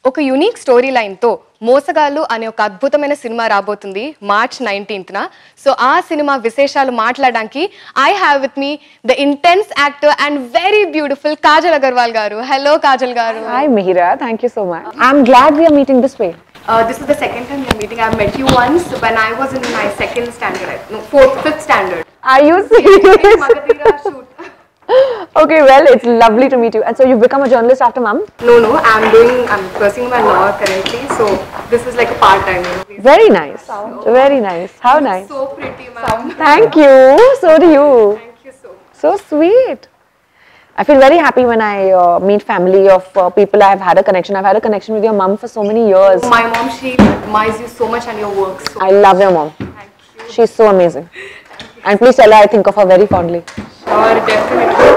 ఒక unique story లైన్తో మోసగాళ్ళు అనే ఒక అద్భుతమైన సినిమా రాబోతుంది March 19th. సో ఆ సినిమా విశేషాలు మాట్లాడడానికి I have with me the intense actor and very beautiful Kajal Agarwal గారు. హలో కాజల్ గారు. Hi Mihira, thank you so much. I'm glad we are meeting this way. This is the second time we are meeting. I met you once when I was in my second standard, no, fourth, fifth standard. Are you serious? Magadira shoot. Okay, well, it's lovely to meet you. And so you've become a journalist after Mum? No, I'm pursuing my law currently, so this is like a part-time, you know. Very nice. Very nice. How nice. So pretty, ma'am. Thank you. So do you. Thank you so much. So sweet. I feel very happy when I meet family of people I've had a connection. I've had a connection with your mum for so many years. My mom, she admires you so much and your work. So I love your mom. thank you. She's so amazing. And please tell her I think of her very fondly. Sure, definitely.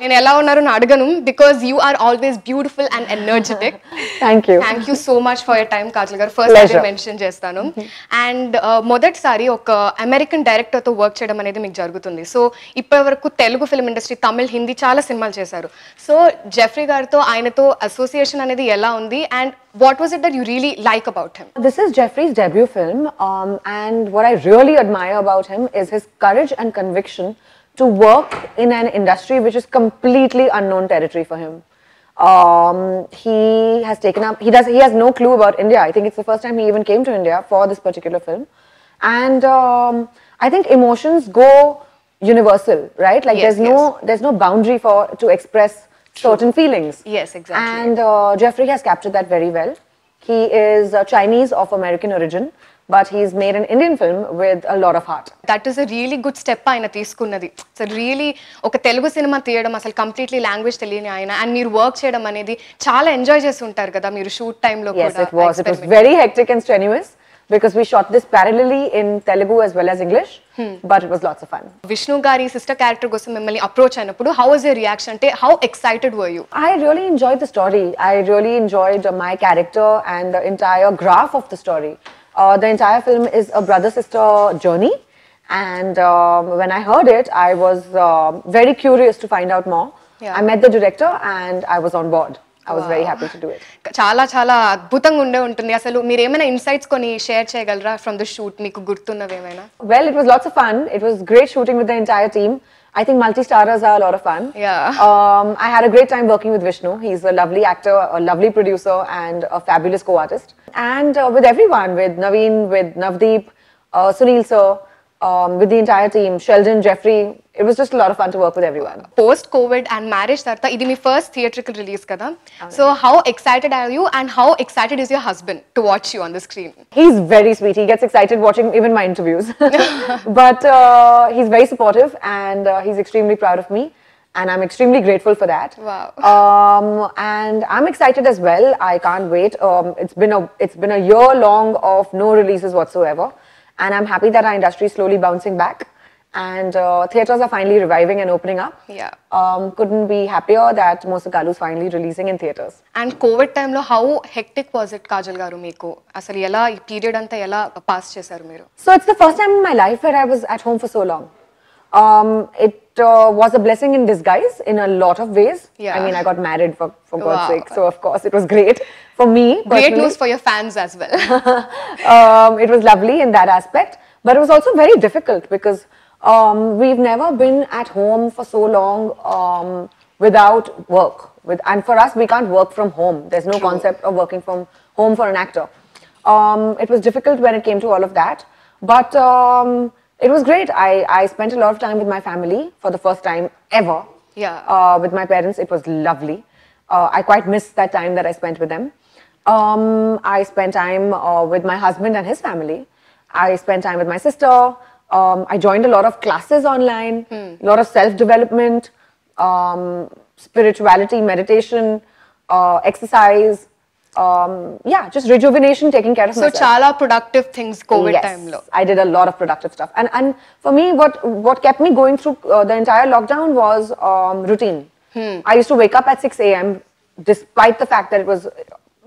నేను ఎలా ఉన్నారో అడగను because you are always beautiful and energetic. Thank you. Thank you so much for your time Kajal గారు. ఫస్ట్ అదే mention చేస్తాను. And మొదటిసారి ఒక అమెరికన్ డైరెక్టర్తో వర్క్ చేయడం అనేది మీకు జరుగుతుంది. సో ఇప్పటి వరకు తెలుగు ఫిల్మ్ ఇండస్ట్రీ, తమిళ్, హిందీ చాలా సినిమాలు చేశారు. సో జెఫ్రీ గారితో ఆయనతో అసోసియేషన్ అనేది ఎలా ఉంది and what was it that you really like about him? This is Jeffrey's debut film, and what I really admire about him is his courage and conviction to work in an industry which is completely unknown territory for him. He has taken up, he has no clue about India. I think it's the first time he even came to India for this particular film. And I think emotions go universal, right? Like Yes, there's no boundary to express certain feelings. Yes, exactly. And Jeffrey has captured that very well. He is Chinese of American origin, but he's made an Indian film with a lot of heart. That is a really good step ఆయన తీసుకున్నది. So really ఒక Telugu cinema తీయడం, అసలు completely language తెలియని ఆయన and మీరు work చేయడం అనేది చాలా ఎంజాయ్ చేసి ఉంటారు కదా మీరు షూట్ టైంలో Yes, కూడా. it was very hectic and strenuous because we shot this parallelly in Telugu as well as English, but it was lots of fun. Vishnu గారి సిస్టర్ క్యారెక్టర్ కోసం మిమ్మల్ని అప్రోచ్ అయినప్పుడు హౌ వాజ్ యువర్ రియాక్షన్? అంటే how excited were you? I really enjoyed the story. I really enjoyed my character and the entire graph of the story. The entire film is a brother-sister journey, and when I heard it, I was very curious to find out more. Yeah. I met the director and I was on board. I was very happy to do it. చాలా చాలా అద్భుతంగా ఉండే ఉంటుంది. అసలు మీరు ఏమైనా insights కొన్ని share చేయగలరా ఫ్రమ్ ద షూట్, మీకు గుర్తున్నవి ఏమైనా? Well, it was lots of fun. It was great shooting with the entire team. I think multi-starers are a lot of fun. Yeah. I had a great time working with Vishnu. He's a lovely actor, a lovely producer, and a fabulous co-artist. And with everyone, with Naveen, with Navdeep, Sunil sir, with the entire team, Sheldon, Jeffrey. It was just a lot of fun to work with everyone. Post covid and marriage తర్వాత ఇది మీ first theatrical release కదా. So how excited are you and how excited is your husband to watch you on the screen? He's very sweet. He gets excited watching even my interviews. But he's very supportive and he's extremely proud of me. And I'm extremely grateful for that. Wow. And I'm excited as well. I can't wait. It's been a year long of no releases whatsoever. And I'm happy that our industry is slowly bouncing back. And theatres are finally reviving and opening up. Yeah. Couldn't be happier that Mosagalu is finally releasing in theatres. And Covid టైంలో how hectic was it Kajal garu? మీకు అసలు ఎలా ఈ period అంతా ఎలా pass చేశారు మీరు? So it's the first time in my life where I was at home for so long. It was a blessing in disguise in a lot of ways. Yeah. I mean, I got married for God's Wow. sake. So of course it was great for me. Great personally. news for your fans as well. It was lovely in that aspect, but it was also very difficult because we've never been at home for so long without work. And for us, we can't work from home. There's no concept of working from home for an actor. It was difficult when it came to all of that, but it was great. I spent a lot of time with my family for the first time ever. Yeah. With my parents, it was lovely. I quite missed that time that I spent with them. I spent time with my husband and his family. I spent time with my sister. I joined a lot of classes online, a lot of self-development, spirituality, meditation, exercise, yeah, just rejuvenation, taking care of so myself. చాలా productive things Covid Yes, టైంలో. I did a lot of productive stuff. And for me, what kept me going through the entire lockdown was routine. I used to wake up at 6 a.m. despite the fact that it was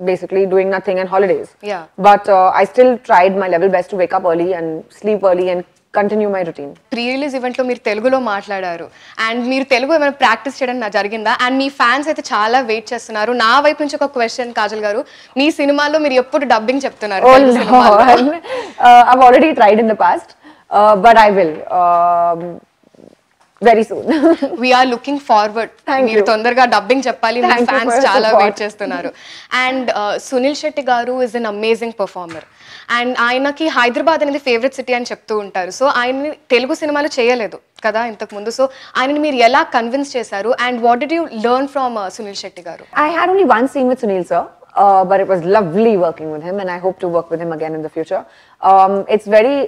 basically doing nothing and holidays. Yeah. But I still tried my level best to wake up early and sleep early and continue my routine. Pre release event లో మీరు తెలుగులో మాట్లాడారు and మీరు తెలుగు ఏమైనా practice చేయడం నా జరిగిందా and me fans అయితే చాలా వెయిట్ చేస్తున్నారు. నా వైపు నుంచి ఒక క్వశ్చన్ కాజల్ గారు, మీ సినిమాలో మీరు ఎప్పుడు డబ్బింగ్ చెప్తున్నారు? Oh తెలుగు no, సినిమాల్లో. I've already tried in the past, but I will very soon. We're looking forward. Thank మీరు you. తొందరగా డబ్బింగ్ చెప్పాలి, మీ Thank you fans for your చాలా support. వెయిట్ చేస్తున్నారు. అండ్ సునీల్ శెట్టి గారు is an amazing performer and ఆయనకి హైదరాబాద్ అనేది ఫేవరెట్ సిటీ అని చెప్తూ ఉంటారు. సో ఆయన్ని తెలుగు సినిమాలు చేయలేదు కదా ఇంతకు ముందు. సో ఆయనని మీరు ఎలా కన్విన్స్ చేశారు and what did you learn from Sunil Shetty గారు? I had only one scene with Sunil sir, but it was lovely working with him, and I hope to work with him again in the future.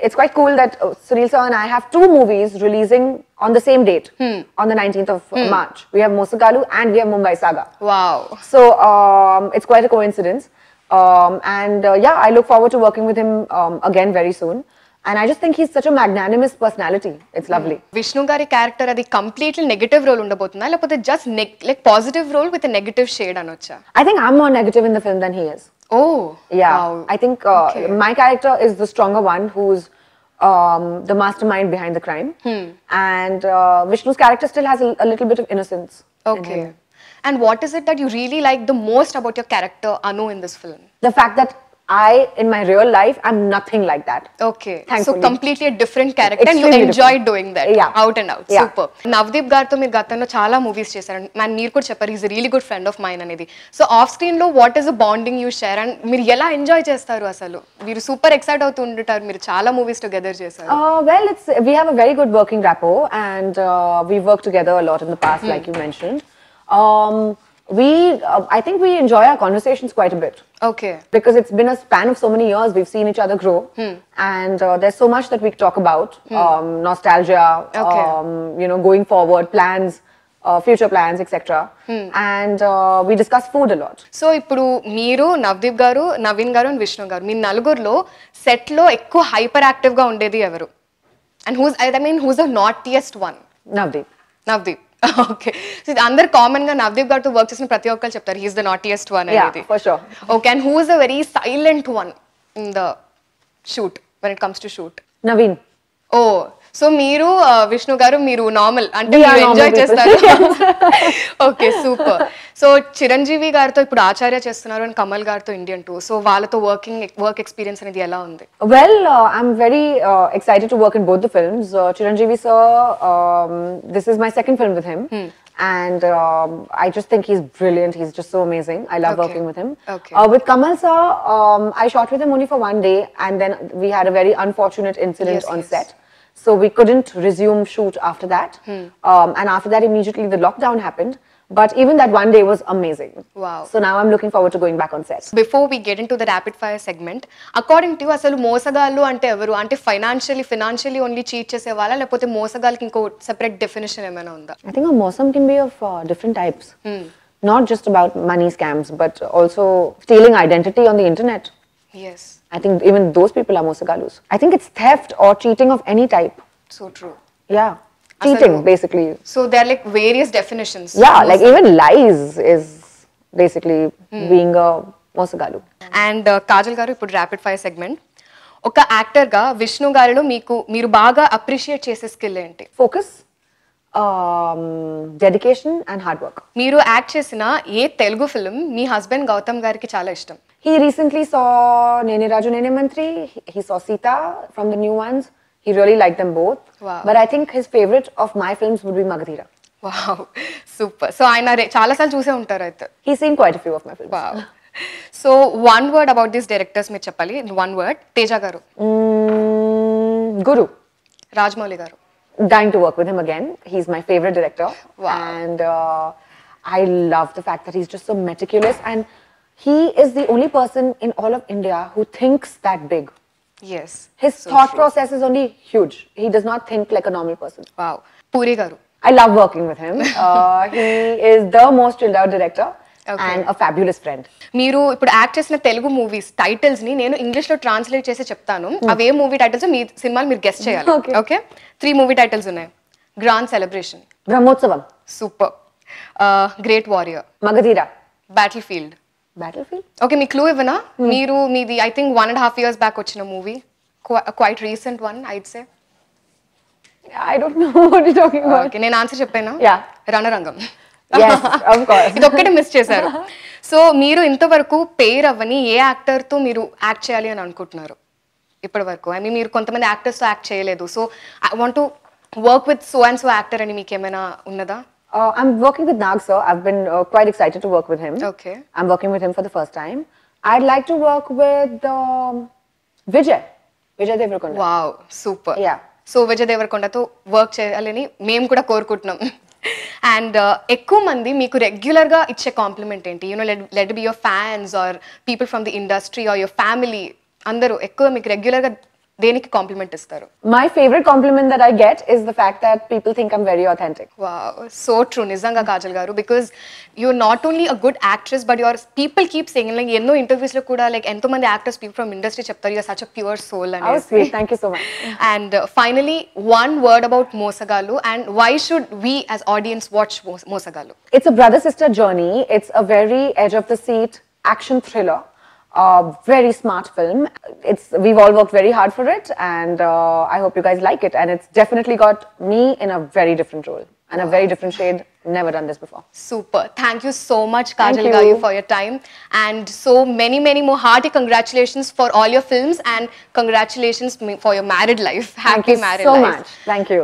It's quite cool that Sunil sir and I have two movies releasing on the same date, on the 19th of March. We have Mosagalu and we have Mumbai Saga. Wow. So it's quite a coincidence. And yeah, I look forward to working with him again very soon. And I just think he's such a magnanimous personality. It's lovely. Vishnu గారి character అది completely negative role ఉండబోతుందా లేకపోతే just like positive role with negative shade అనొచ్చా? I think I'm more negative in the film than he is. Oh Yeah, I think my character is the stronger one who's the mastermind behind the crime. And Vishnu's character still has a little bit of innocence. in okay. him. And what is it that you really like the most about your character Anu in this film? The fact that I, in my real life, I'm nothing like that. Okay. So Thankfully. Completely different character and you Extremely enjoy different. Doing that Yeah. Out and out. Yeah. Super. Navdeep గారితో మీరు గతంలో చాలా movies చేశారు and మీరు కూడా చెప్పారు is really good friend of mine అనేది. So off screen లో what is the bonding you share and మీరు ఎలా ఎంజాయ్ చేస్తారు అసలు? మీరు సూపర్ ఎక్సైట్ అవుతూ ఉంటారు, మీరు చాలా మూవీస్ టుగెదర్ చేశారు. Well, we have a very good working rapport, and we've worked together a lot in the past, like you mentioned. I think we enjoy our conversations quite a bit. Okay. Because it's been a span of so many years, we've seen each other grow, and there's so much that we talk about, nostalgia, Okay. Going forward, plans, future plans, etc. And we discuss food a lot. So ఇప్పుడు మీరు నవదీప్ గారు, నవీన్ గారు and Vishnu గారు, మీ నలుగురిలో set లో ఎక్కువ hyper active గా ఉండేది ఎవరు? And who's the naughtiest one? Navdeep. Navdeep. Okay. So అందరు కామన్ గా నవదీప్ గారితో వర్క్ చేసిన ప్రతి ఒక్కరు చెప్తారు he's the naughtiest one Yeah, అనేది. for sure. Okay. And who is the very silent one in the shoot when it comes to shoot? Naveen. Oh so మీరు విష్ణు గారు మీరు నార్మల్ అంటే We are మీరు ఎంజాయ్ normal చేస్తారు. Okay super. So Chiranjeevi గారితో ఇప్పుడు ఆచార్య చేస్తున్నారు అండ్ కమల్ గారితో ఇండియన్ 2. సో వాళ్ళతో వర్క్ ఎక్స్పీరియన్స్ అనేది ఎలా ఉంది? Well, I'm very excited to work in both the films. Chiranjeevi sir, this is my second film with him. And I just think he's brilliant. He's just so amazing. I love Okay. working with him. Okay. With Kamal sir, I shot with him only for one day, and then we had a very unfortunate incident Yes, on yes. set. So we couldn't resume shoot after that. And after that, immediately the lockdown happened. But even that one day was amazing. Wow. So now I'm looking forward to going back on set. Before we get into the rapid fire segment, according to అసలు మోసగాళ్ళు అంటే ఎవరు? అంటే financially only cheat చేసే వాళ్ళ లేకపోతే మోసగాళ్ళకి ఇంకో separate definition ఏమైనా ఉందా? I think a mosam can be of different types. Not just about money scams, but also stealing identity on the internet. Yes. I think even those people are mosagalus. I think it's theft or cheating of any type. So true. Yeah. Cheating, basically. So they are like various definitions. Yeah, like even lies is basically being a mosagalu. And Kajal గారు ఇప్పుడు rapid fire segment. ఒక actor గా విష్ణు గారిలో మీరు బాగా appreciate చేసే skill ఏంటి? Focus, dedication and hard work. మీరు యాక్ట్ చేసిన ఏ తెలుగు ఫిల్మ్ మీ హస్బెండ్ గౌతమ్ గారికి చాలా ఇష్టం? He recently saw Nene Raju Nene Mantri. He saw Sita from the new ones. He really liked them both. Wow. But I think his favorite of my films would be Magadhira. Wow super. So ఆయన చాలా సార్లు చూసే ఉంటారు అయితే. He's seen quite a few of my films. Wow. So one word about this directors మీరు చెప్పాలి. One word. Teja గారు. Guru. Rajamouli గారు. Dying to work with him again. He's my favorite director. Wow. And I love the fact that he's just so meticulous, and he is the only person in all of India who thinks that big. Yes. His So thought true. process is only huge. He does not think like a normal person. Wow. Puri garu. I love working with him. He is the most chilled out director Okay. and a fabulous friend. మీరు ఇప్పుడు act చేసిన Telugu movies titles ని నేను English లో translate చేసి చెప్తాను. అవి ఏ movie titles మీ సినిమాలు మీరు గెస్ట్ చేయాలి. Okay. ఓకే 3 మూవీ టైటిల్స్ ఉన్నాయి. Grand celebration, Brahmotsavam, super, great warrior, Magadhira, battlefield. Battlefield. Okay మీ క్లూ ఇవ్వనా? మీరు మీది ఐ థింక్ 1.5 years బ్యాక్ వచ్చిన movie, quite recent one I'd say. I don't know what you're talking about. Okay నేను answer చెప్పాను. Yeah. Ranarangam. Yes, of course. ఇది ఒక్కటే miss చేశారు. సో మీరు ఇంతవరకు పేరు అవ్వని ఏ యాక్టర్ తో మీరు యాక్ట్ చేయాలి అని అనుకుంటున్నారు ఇప్పటి వరకు? ఐ మీన్ మీరు కొంతమంది యాక్టర్స్ తో యాక్ట్ చేయలేదు, so I want to work with so and so actor అని మీకు ఏమైనా ఉన్నదా? I'm working with Nag sir. I've been quite excited to work with him. Okay. I'm working with him for the first time. I'd like to work with Vijay Deverakonda. Wow super. Yeah. So Vijay దేవరకొండతో work చేయాలని మేము కూడా కోరుకుంటున్నాం. And ఎక్కువ మంది మీకు regular గా ఇచ్చే కాంప్లిమెంట్ ఏంటి? You know let be your fans or people from the industry or your family, అందరూ ఎక్కువ మీకు రెగ్యులర్ గా దేనికి కాంప్లిమెంట్ ఇస్తారు? My favorite compliment that I get is the fact that people think I'm very authentic. Wow so true నిజంగా కాజల్ గారు, because you not only a good actress but your people keep saying, like ఎన్నో interviews లో కూడా like ఎంతో మంది actors people from industry చెప్తారు you're such a pure soul Oh, అనేది. sweet. Thank you so much. And finally, one word about Mosagalu, and why should we as audience watch Mosagalu? It's a brother-sister journey. It's a very edge-of-the-seat action thriller. Very smart film. We've all worked very hard for it, and I hope you guys like it. And it's definitely got me in a very different role and a very different shade. Never done this before. Super. Thank you so much, Thank Kajal you. Gayu, for your time. And so many more hearty congratulations for all your films, and congratulations for your married life. Thank Happy you married so life. much. Thank you.